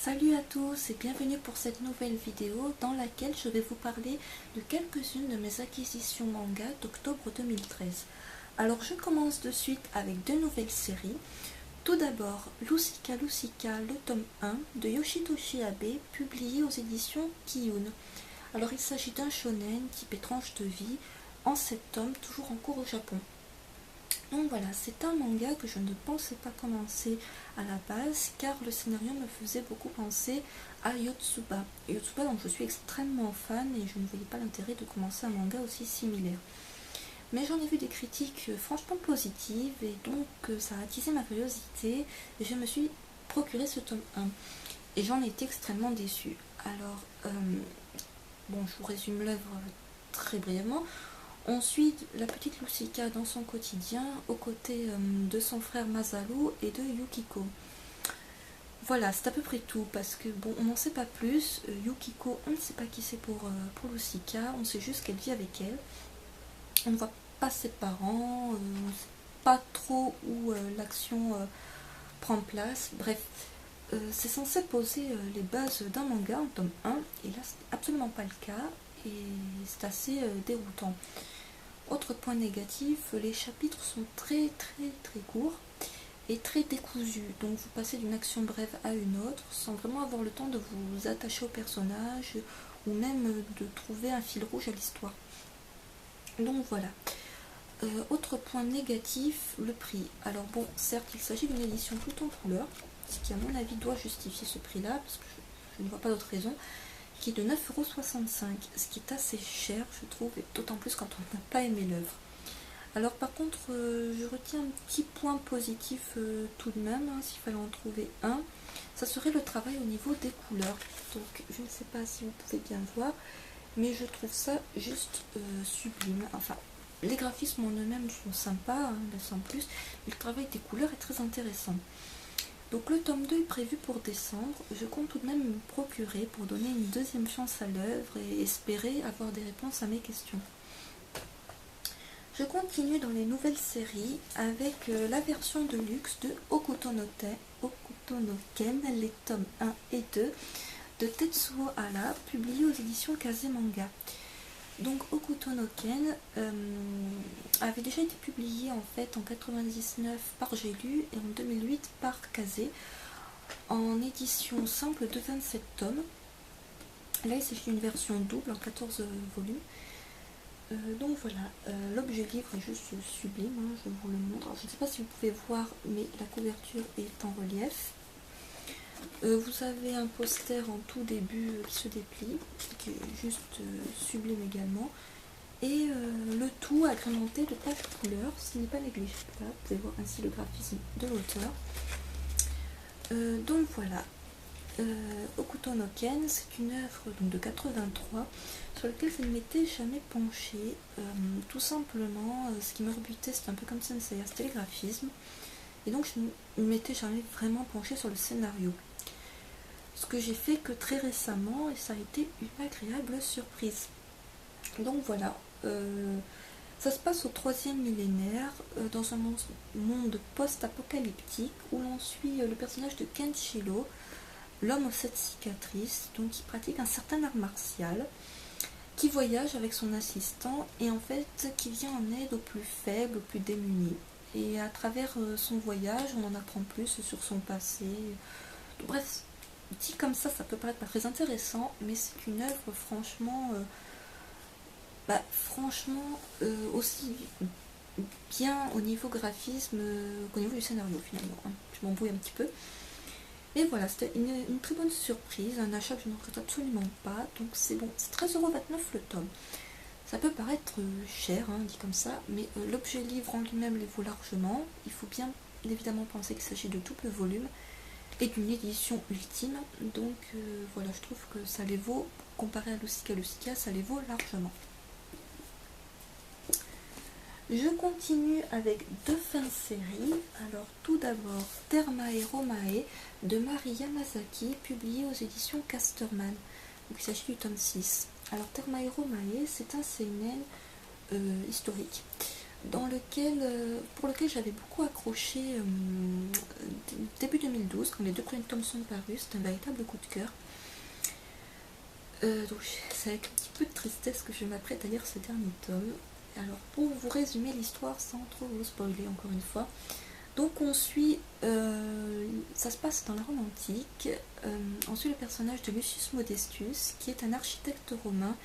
Salut à tous et bienvenue pour cette nouvelle vidéo dans laquelle je vais vous parler de quelques-unes de mes acquisitions manga d'octobre 2013. Alors je commence de suite avec deux nouvelles séries. Tout d'abord, Lucica Lucica, le tome 1 de Yoshitoshi Abe, publié aux éditions Kiyun. Alors il s'agit d'un shonen type étrange de vie, en 7 tomes, toujours en cours au Japon. Donc voilà, c'est un manga que je ne pensais pas commencer à la base car le scénario me faisait beaucoup penser à Yotsuba. Yotsuba dont je suis extrêmement fan et je ne voyais pas l'intérêt de commencer un manga aussi similaire. Mais j'en ai vu des critiques franchement positives et donc ça a attisé ma curiosité et je me suis procuré ce tome 1. Et j'en ai été extrêmement déçue. Alors, bon, je vous résume l'œuvre très brièvement. On suit la petite Lucica dans son quotidien aux côtés de son frère Masaru et de Yukiko. Voilà, c'est à peu près tout parce que bon, on n'en sait pas plus. Yukiko, on ne sait pas qui c'est pour Lucica, on sait juste qu'elle vit avec elle. On ne voit pas ses parents, on ne sait pas trop où l'action prend place. Bref, c'est censé poser les bases d'un manga en tome 1 et là c'est absolument pas le cas et c'est assez déroutant. Autre point négatif, les chapitres sont très courts et très décousus, donc vous passez d'une action brève à une autre sans vraiment avoir le temps de vous attacher au personnage ou même de trouver un fil rouge à l'histoire. Donc voilà. Autre point négatif, le prix. Alors bon, certes il s'agit d'une édition tout en couleur, ce qui à mon avis doit justifier ce prix là, parce que je ne vois pas d'autre raison, qui est de 9,65€, ce qui est assez cher je trouve, et d'autant plus quand on n'a pas aimé l'œuvre. Alors par contre, je retiens un petit point positif tout de même, hein, s'il fallait en trouver un, ça serait le travail au niveau des couleurs. Donc je ne sais pas si vous pouvez bien voir, mais je trouve ça juste sublime. Enfin, les graphismes en eux-mêmes sont sympas, hein, sans plus, mais le travail des couleurs est très intéressant. Donc le tome 2 est prévu pour décembre, je compte tout de même me procurer pour donner une deuxième chance à l'œuvre et espérer avoir des réponses à mes questions. Je continue dans les nouvelles séries avec la version de luxe de Hokuto no Ken, les tomes 1 et 2 de Tetsuo Hara, publiés aux éditions Kazemanga. Donc Hokuto no Ken avait déjà été publié en fait en 99 par J'ai lu et en 2008 par Kaze en édition simple de 27 tomes. Là il s'agit d'une version double en 14 volumes. Donc voilà, l'objet livre est juste sublime, hein, je vous le montre. Alors, je ne sais pas si vous pouvez voir, mais la couverture est en relief. Vous avez un poster en tout début qui se déplie, qui est juste sublime également. Et le tout agrémenté de pages couleurs, ce qui n'est pas négligeable. Vous pouvez voir ainsi le graphisme de l'auteur. Donc voilà. Hokuto no Ken, c'est une œuvre donc, de 83 sur laquelle je ne m'étais jamais penchée. Tout simplement, ce qui me rebutait, c'était un peu comme Sensei, c'était les graphismes. Et donc je ne m'étais jamais vraiment penchée sur le scénario. Ce que j'ai fait que très récemment, et ça a été une agréable surprise. Donc voilà, ça se passe au 3e millénaire, dans un monde post-apocalyptique où l'on suit le personnage de Kenshiro, l'homme aux 7 cicatrices, donc qui pratique un certain art martial, qui voyage avec son assistant et en fait qui vient en aide aux plus faibles, aux plus démunis. Et à travers son voyage, on en apprend plus sur son passé. Bref, dit comme ça peut paraître pas très intéressant, mais c'est une œuvre franchement aussi bien au niveau graphisme qu'au niveau du scénario finalement. Hein. Je m'embrouille un petit peu. Et voilà, c'était une très bonne surprise, un achat que je ne regrette absolument pas. Donc c'est bon, c'est 13,29€ le tome. Ça peut paraître cher, hein, dit comme ça, mais l'objet livre en lui-même les vaut largement. Il faut bien évidemment penser qu'il s'agit de double volume et d'une édition ultime. Donc voilà, je trouve que ça les vaut, comparé à Lucica Lucica, ça les vaut largement. Je continue avec deux fins de série. Alors tout d'abord Termae Romae de Mari Yamazaki, publié aux éditions Casterman. Donc il s'agit du tome 6. Alors Termae Romae, c'est un seinen historique. pour lequel j'avais beaucoup accroché début 2012, quand les 2 premiers tomes sont parus. C'est un véritable coup de cœur. Donc c'est avec un petit peu de tristesse que je m'apprête à lire ce dernier tome. Alors pour vous résumer l'histoire sans trop vous spoiler encore une fois, donc on suit, ça se passe dans la Rome antique, on suit le personnage de Lucius Modestus qui est un architecte romain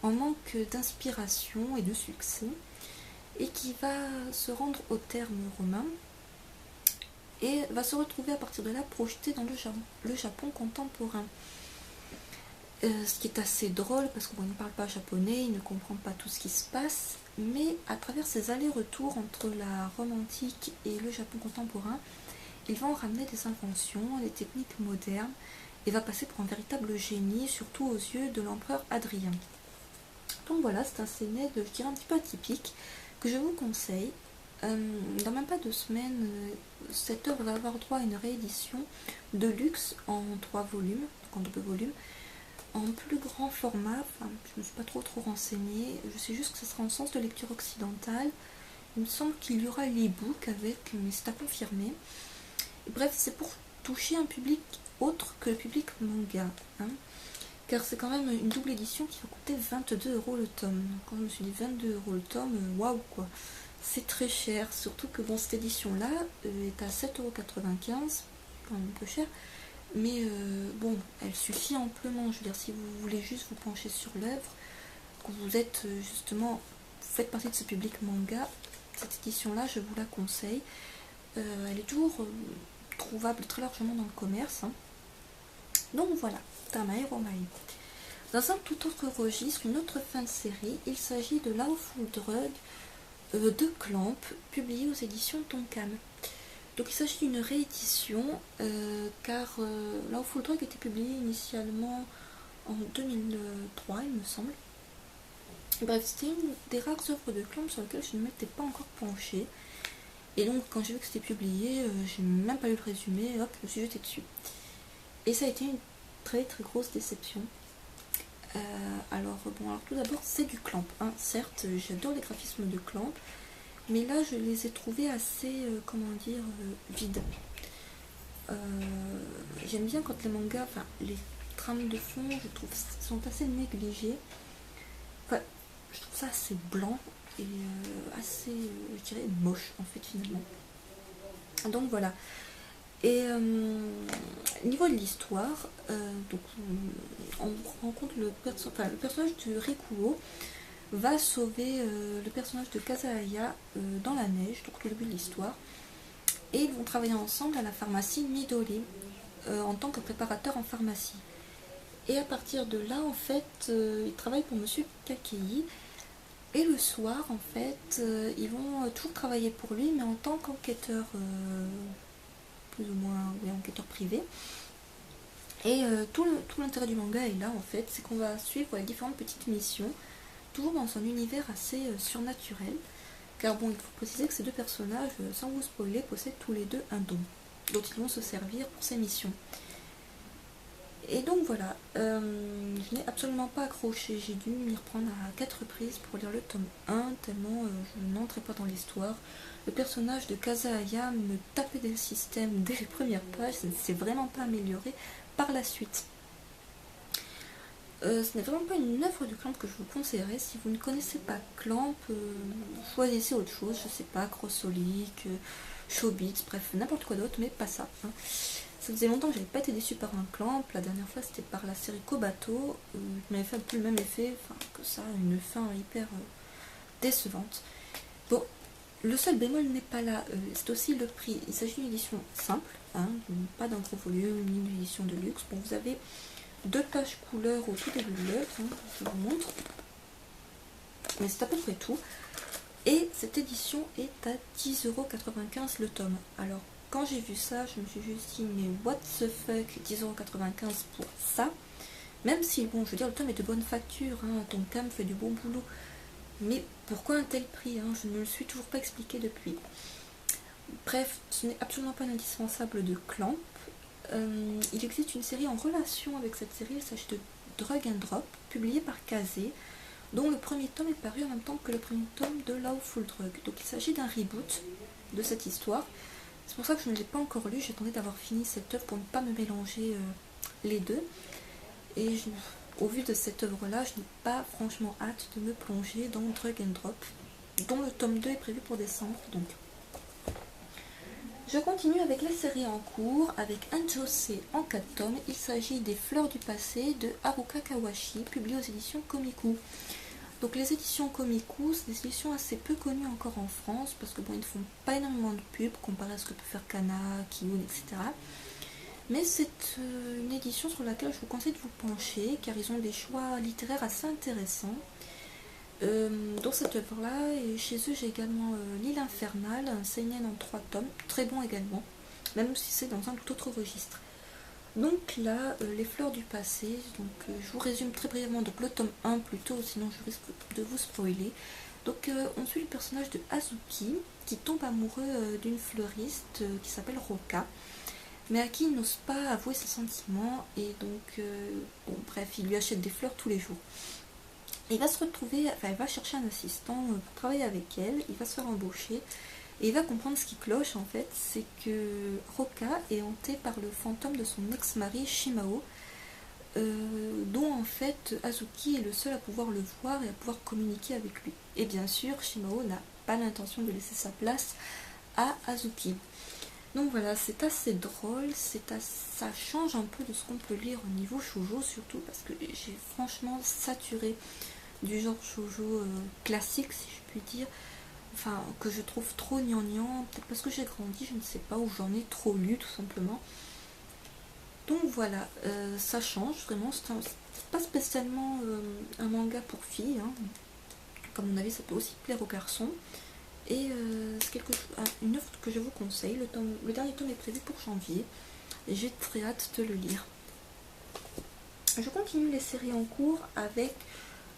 en manque d'inspiration et de succès et qui va se rendre au terme romain et va se retrouver à partir de là projeté dans le Japon contemporain. Ce qui est assez drôle parce qu'il ne parle pas japonais, il ne comprend pas tout ce qui se passe, mais à travers ces allers-retours entre la Rome antique et le Japon contemporain, il va en ramener des inventions, des techniques modernes, et va passer pour un véritable génie, surtout aux yeux de l'empereur Adrien. Donc voilà, c'est un scénario, je dirais, un petit peu atypique, que je vous conseille. Dans même pas 2 semaines, cette œuvre va avoir droit à une réédition de luxe en 3 volumes, donc en 2 volumes, en plus grand format. Enfin, je ne me suis pas trop renseignée, je sais juste que ce sera en sens de lecture occidentale. Il me semble qu'il y aura l'e-book avec, mais c'est à confirmer. Et bref, c'est pour toucher un public autre que le public manga, hein, car c'est quand même une double édition qui va coûter 22 € le tome. Donc, quand je me suis dit 22 € le tome, waouh quoi, c'est très cher, surtout que bon, cette édition là est à 7,95 €, quand même un peu cher. Mais bon, elle suffit amplement. Je veux dire, si vous voulez juste vous pencher sur l'œuvre, que vous êtes justement, vous faites partie de ce public manga, cette édition-là, je vous la conseille. Elle est toujours trouvable très largement dans le commerce. Hein. Donc voilà, Tamae Romae. Dans un tout autre registre, une autre fin de série, il s'agit de Lawful Drug de Clamp, publié aux éditions Tonkam. Donc il s'agit d'une réédition, car Lawful Drug était publié initialement en 2003, il me semble. Bref, c'était une des rares œuvres de Clamp sur lesquelles je ne m'étais pas encore penchée. Et donc quand j'ai vu que c'était publié, j'ai même pas lu le résumé, hop, je me suis jetée dessus. Et ça a été une très très grosse déception. Alors tout d'abord, c'est du Clamp, hein. Certes, j'adore les graphismes de Clamp, mais là je les ai trouvés assez, vides. J'aime bien quand les mangas, enfin les trames de fond, je trouve, sont assez négligées. Enfin, je trouve ça assez blanc et assez, je dirais, moche en fait finalement. Donc voilà. Et niveau de l'histoire, on rencontre le personnage de Rikuo va sauver le personnage de Kazahaya dans la neige, donc au début de l'histoire, et ils vont travailler ensemble à la pharmacie Midori en tant que préparateur en pharmacie. Et à partir de là, en fait, ils travaillent pour Monsieur Kakei, et le soir, en fait, ils vont toujours travailler pour lui, mais en tant qu'enquêteur, plus ou moins, oui, enquêteur privé. Et tout l'intérêt du manga est là, en fait, c'est qu'on va suivre les différentes petites missions, toujours dans un univers assez surnaturel, car bon, il faut préciser que ces 2 personnages, sans vous spoiler, possèdent tous les 2 un don, dont ils vont se servir pour ces missions. Et donc voilà, je n'ai absolument pas accroché, j'ai dû m'y reprendre à 4 reprises pour lire le tome 1, tellement je n'entrais pas dans l'histoire. Le personnage de Kazahaya me tapait des systèmes dès les premières pages, ça ne s'est vraiment pas amélioré par la suite. Ce n'est vraiment pas une œuvre de Clamp que je vous conseillerais. Si vous ne connaissez pas Clamp, choisissez autre chose, je sais pas, Crossolik, Showbiz, bref, n'importe quoi d'autre, mais pas ça. Hein. Ça faisait longtemps que j'avais pas été déçue par un Clamp. La dernière fois, c'était par la série Kobato, qui m'avait fait un peu le même effet, que ça, une fin hyper décevante. Bon, le seul bémol n'est pas là, c'est aussi le prix. Il s'agit d'une édition simple, hein, pas d'un gros volume, ni d'une édition de luxe. Bon, vous avez 2 pages couleurs au tout début de l'œuvre, hein, je vous montre. Mais c'est à peu près tout. Et cette édition est à 10,95 € le tome. Alors, quand j'ai vu ça, je me suis juste dit, mais what the fuck, 10,95 € pour ça? Même si, bon, je veux dire, le tome est de bonne facture, hein, Tonkam fait du bon boulot. Mais pourquoi un tel prix, hein? Je ne me le suis toujours pas expliqué depuis. Bref, ce n'est absolument pas indispensable de Clamp. Il existe une série en relation avec cette série, il s'agit de Drug and Drop, publiée par Kazé, dont le premier tome est paru en même temps que le premier tome de Lawful Drug. Donc il s'agit d'un reboot de cette histoire. C'est pour ça que je ne l'ai pas encore lu, j'attendais d'avoir fini cette œuvre pour ne pas me mélanger les deux. Et au vu de cette œuvre-là, je n'ai pas franchement hâte de me plonger dans Drug and Drop, dont le tome 2 est prévu pour décembre. Donc. Je continue avec la série en cours, avec Anjose en 4 tomes. Il s'agit des Fleurs du passé de Haruka Kawashi, publié aux éditions Komiku. Donc les éditions Komiku, c'est des éditions assez peu connues encore en France, parce que bon, ils ne font pas énormément de pubs, comparé à ce que peut faire Kana, Kiyun, etc. Mais c'est une édition sur laquelle je vous conseille de vous pencher, car ils ont des choix littéraires assez intéressants. Dans cette œuvre-là, et chez eux, j'ai également L'île infernale, un seinen en 3 tomes, très bon également, même si c'est dans un tout autre registre. Donc là, les fleurs du passé, donc je vous résume très brièvement, donc le tome 1 plutôt, sinon je risque de vous spoiler. Donc on suit le personnage de Azuki, qui tombe amoureux d'une fleuriste qui s'appelle Roka, mais à qui il n'ose pas avouer ses sentiments, et donc, bon bref, il lui achète des fleurs tous les jours. Il va se retrouver, enfin il va chercher un assistant pour travailler avec elle, il va se faire embaucher, et il va comprendre ce qui cloche en fait, c'est que Roka est hantée par le fantôme de son ex-mari Shimao, dont en fait Azuki est le seul à pouvoir le voir et à pouvoir communiquer avec lui. Et bien sûr, Shimao n'a pas l'intention de laisser sa place à Azuki. Donc voilà, c'est assez drôle, ça change un peu de ce qu'on peut lire au niveau shoujo, surtout parce que j'ai franchement saturé du genre shoujo classique, si je puis dire, enfin que je trouve trop gnangnan, peut-être parce que j'ai grandi, je ne sais pas, ou j'en ai trop lu tout simplement. Donc voilà, ça change vraiment, c'est pas spécialement un manga pour filles, hein. Comme mon avis ça peut aussi plaire aux garçons. Et c'est une œuvre que je vous conseille, le dernier tome est prévu pour janvier, et j'ai très hâte de le lire. Je continue les séries en cours avec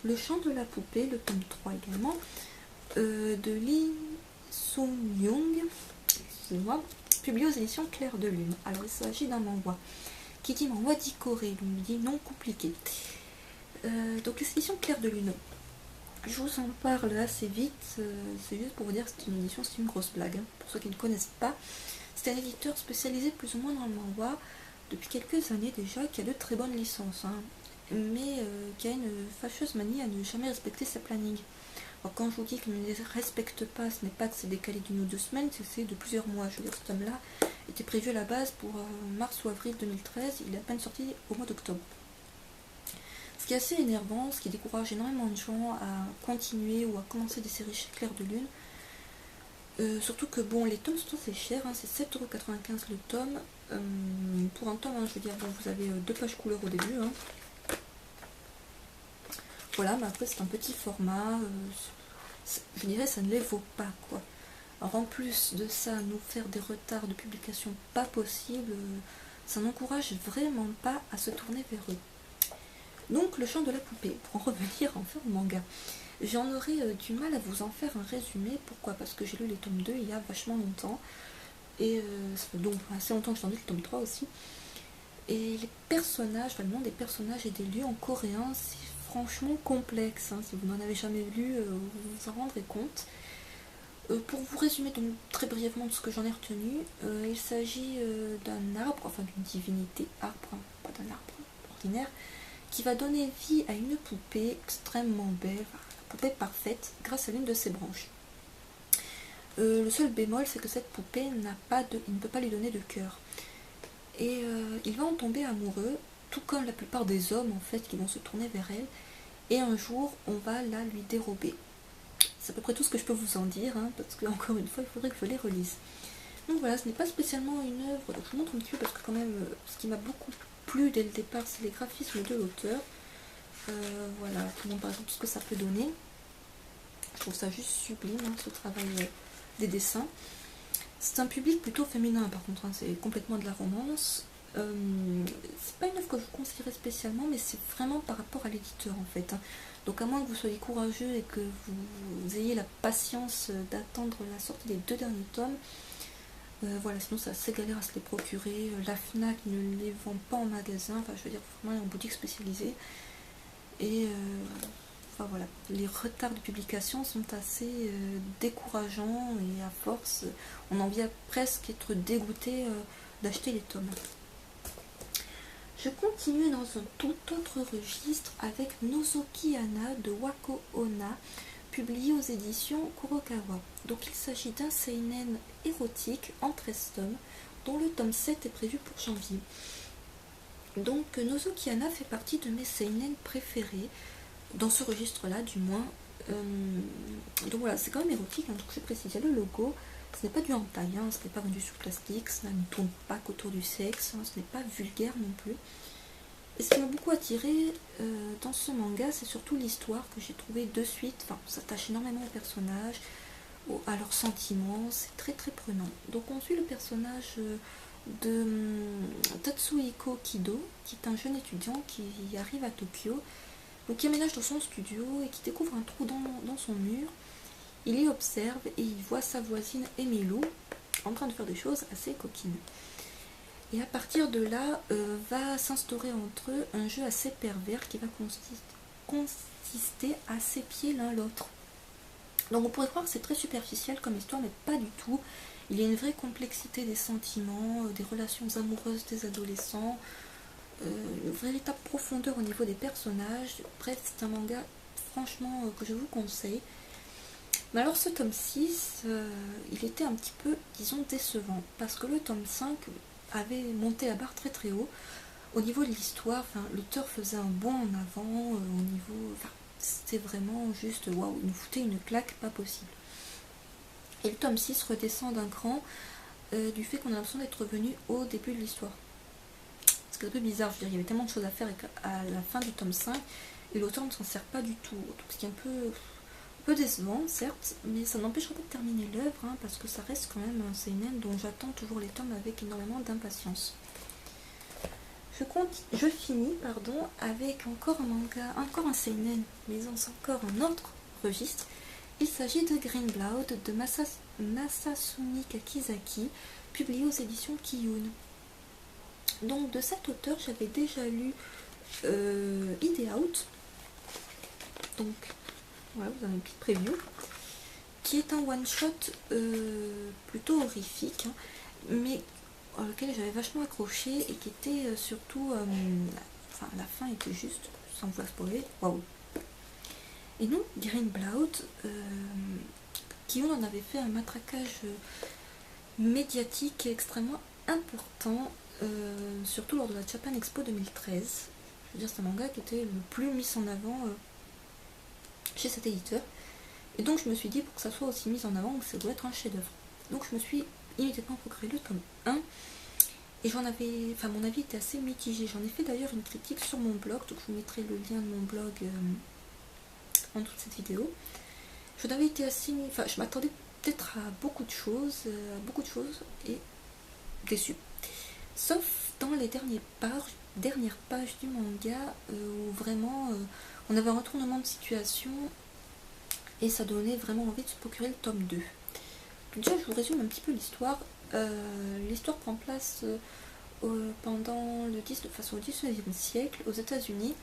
Le chant de la poupée, le tome 3 également, de Lee Sung-young, publié aux éditions Clair de Lune. Alors il s'agit d'un manhwa, qui dit manhwa décoré, donc dit non compliqué. Donc les éditions Clair de Lune, je vous en parle assez vite, c'est juste pour vous dire que c'est une édition, c'est une grosse blague, hein. Pour ceux qui ne connaissent pas, c'est un éditeur spécialisé plus ou moins dans le manhwa depuis quelques années déjà, qui a de très bonnes licences, hein, mais qui a une fâcheuse manie à ne jamais respecter ses plannings. Alors quand je vous dis qu'il ne les respecte pas, ce n'est pas de s'est décalé d'une ou 2 semaines, c'est de plusieurs mois. Je veux dire, ce tome-là était prévu à la base pour mars ou avril 2013, il est à peine sorti au mois d'octobre. Ce qui est assez énervant, ce qui décourage énormément de gens à continuer ou à commencer des séries chez Clair de Lune. Surtout que bon, les tomes sont assez chers, hein, c'est 7,95€ le tome. Pour un tome, hein, je veux dire, bon, vous avez 2 pages couleur au début. Hein. Voilà, mais après c'est un petit format, je dirais ça ne les vaut pas quoi. Alors en plus de ça, nous faire des retards de publication pas possible, ça n'encourage vraiment pas à se tourner vers eux. Donc le chant de la poupée, pour en revenir en faire au manga. J'en aurais du mal à vous en faire un résumé, pourquoi? Parce que j'ai lu les tomes 2 il y a vachement longtemps, et ça fait donc assez longtemps que j'en ai lu le tome 3 aussi. Et les personnages, enfin le nom des personnages et des lieux en coréen, c'est franchement complexe, hein. Si vous n'en avez jamais lu, vous vous en rendrez compte. Pour vous résumer donc très brièvement de ce que j'en ai retenu, il s'agit d'un arbre, enfin d'une divinité arbre, hein, pas d'un arbre ordinaire, qui va donner vie à une poupée extrêmement belle, la poupée parfaite, grâce à l'une de ses branches. Le seul bémol, c'est que cette poupée il ne peut pas lui donner de cœur. Et il va en tomber amoureux, tout comme la plupart des hommes en fait qui vont se tourner vers elle, et un jour on va la lui dérober. C'est à peu près tout ce que je peux vous en dire, hein, parce que encore une fois il faudrait que je les relise. Donc voilà, ce n'est pas spécialement une œuvre, donc je vous montre un petit peu parce que quand même ce qui m'a beaucoup plu dès le départ c'est les graphismes de l'auteur. Voilà, par exemple tout ce que ça peut donner. Je trouve ça juste sublime, hein, ce travail des dessins. C'est un public plutôt féminin par contre, hein, c'est complètement de la romance. C'est pas une œuvre que je vous conseillerais spécialement, mais c'est vraiment par rapport à l'éditeur en fait, hein. Donc à moins que vous soyez courageux et que vous ayez la patience d'attendre la sortie des 2 derniers tomes, voilà, sinon c'est assez galère à se les procurer. La FNAC ne les vend pas en magasin, enfin je veux dire vraiment en boutique spécialisée. Et parfois voilà, les retards de publication sont assez décourageants et à force, on en vient presque être dégoûté d'acheter les tomes. Je continue dans un tout autre registre avec Nozoki Hana de Wako Onna, publié aux éditions Kurokawa. Donc il s'agit d'un seinen érotique en 13 tomes, dont le tome 7 est prévu pour janvier. Donc Nozoki Hana fait partie de mes seinen préférés, dans ce registre-là du moins. Donc voilà, c'est quand même érotique, hein, donc je précise, il y a le logo, ce n'est pas du hentai, hein, ce n'est pas vendu sous plastique, ça ne tourne pas qu'autour du sexe, hein, ce n'est pas vulgaire non plus. Et ce qui m'a beaucoup attiré dans ce manga, c'est surtout l'histoire que j'ai trouvée de suite, enfin, on s'attache énormément aux personnages, à leurs sentiments, c'est très très prenant. Donc on suit le personnage de Tatsuhiko Kido, qui est un jeune étudiant qui arrive à Tokyo, donc qui aménage dans son studio et qui découvre un trou dans son mur. Il y observe et il voit sa voisine Emilu en train de faire des choses assez coquines. Et à partir de là, va s'instaurer entre eux un jeu assez pervers qui va consister à s'épier l'un l'autre. Donc on pourrait croire que c'est très superficiel comme histoire, mais pas du tout. Il y a une vraie complexité des sentiments, des relations amoureuses des adolescents, une véritable profondeur au niveau des personnages. Bref, c'est un manga franchement que je vous conseille. Mais alors ce tome 6, il était un petit peu, disons, décevant, parce que le tome 5 avait monté la barre très très haut. Au niveau de l'histoire, enfin, l'auteur faisait un bond en avant, au niveau... Enfin, c'était vraiment juste, waouh, il nous foutait une claque pas possible. Et le tome 6 redescend d'un cran du fait qu'on a l'impression d'être revenu au début de l'histoire. C'est un peu bizarre, je veux dire, il y avait tellement de choses à faire à la fin du tome 5, et l'auteur ne s'en sert pas du tout. Donc ce qui est un peu décevant, certes, mais ça n'empêchera pas de terminer l'œuvre, hein, parce que ça reste quand même un seinen dont j'attends toujours les tomes avec énormément d'impatience. Je finis avec encore un manga, encore un seinen, mais encore un autre registre. Il s'agit de Green Blood de Masasumi Kakizaki, publié aux éditions Kiyun. Donc de cet auteur, j'avais déjà lu Ide Out. Donc voilà, vous avez une petite preview, qui est un one-shot plutôt horrifique, hein, mais auquel j'avais vachement accroché et qui était surtout... enfin, la fin était juste, sans vous spoiler, waouh. Et donc, Green Blood, qui en avait fait un matraquage médiatique extrêmement important, surtout lors de la Japan Expo 2013. Je veux dire, c'est un manga qui était le plus mis en avant chez cet éditeur. Et donc je me suis dit, pour que ça soit aussi mis en avant, ça doit être un chef-d'œuvre. Donc je me suis immédiatement procuré le tome 1. Et enfin mon avis était assez mitigé. J'en ai fait d'ailleurs une critique sur mon blog, donc je vous mettrai le lien de mon blog en toute cette vidéo. Je n'avais été assez... Enfin, je m'attendais peut-être à beaucoup de choses et déçue. Sauf dans les dernières pages du manga où vraiment on avait un retournement de situation et ça donnait vraiment envie de se procurer le tome 2. Donc déjà je vous résume un petit peu l'histoire. L'histoire prend place pendant au 19e siècle aux États-Unis,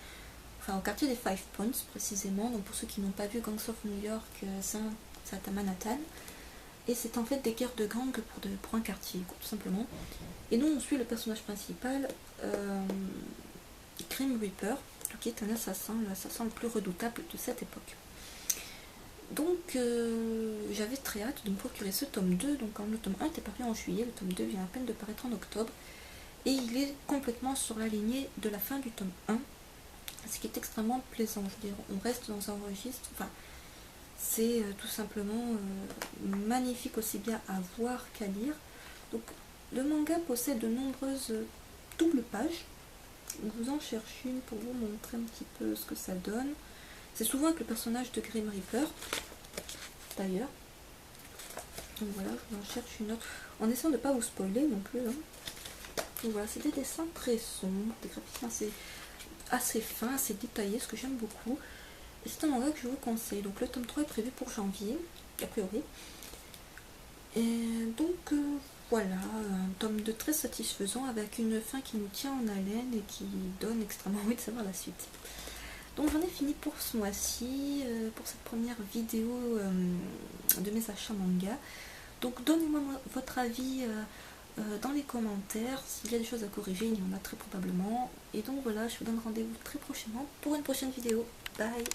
enfin au quartier des Five Points précisément. Donc pour ceux qui n'ont pas vu Gangs of New York, c'est à Manhattan. Et c'est en fait des guerres de gangs pour un quartier, tout simplement. Et nous on suit le personnage principal, Grim Reaper, qui est un assassin, l'assassin le plus redoutable de cette époque. Donc j'avais très hâte de me procurer ce tome 2, donc quand le tome 1 était paru en juillet, le tome 2 vient à peine de paraître en octobre, et il est complètement sur la lignée de la fin du tome 1, ce qui est extrêmement plaisant. Je veux dire, on reste dans un registre, enfin, c'est tout simplement magnifique aussi bien à voir qu'à lire. Donc le manga possède de nombreuses doubles pages. Je vous en cherche une pour vous montrer un petit peu ce que ça donne. C'est souvent avec le personnage de Grim Reaper, d'ailleurs. Donc voilà, je vous en cherche une autre, en essayant de ne pas vous spoiler non plus. Hein. Donc voilà, c'est des dessins très sombres, des graphismes assez fins, assez détaillés, ce que j'aime beaucoup. Et c'est un manga que je vous conseille. Donc le tome 3 est prévu pour janvier, a priori. Et donc voilà, un tome 2 très satisfaisant, avec une fin qui nous tient en haleine et qui donne extrêmement envie de savoir la suite. Donc j'en ai fini pour ce mois-ci, pour cette première vidéo de mes achats manga. Donc donnez-moi votre avis dans les commentaires. S'il y a des choses à corriger, il y en a très probablement. Et donc voilà, je vous donne rendez-vous très prochainement pour une prochaine vidéo. Bye!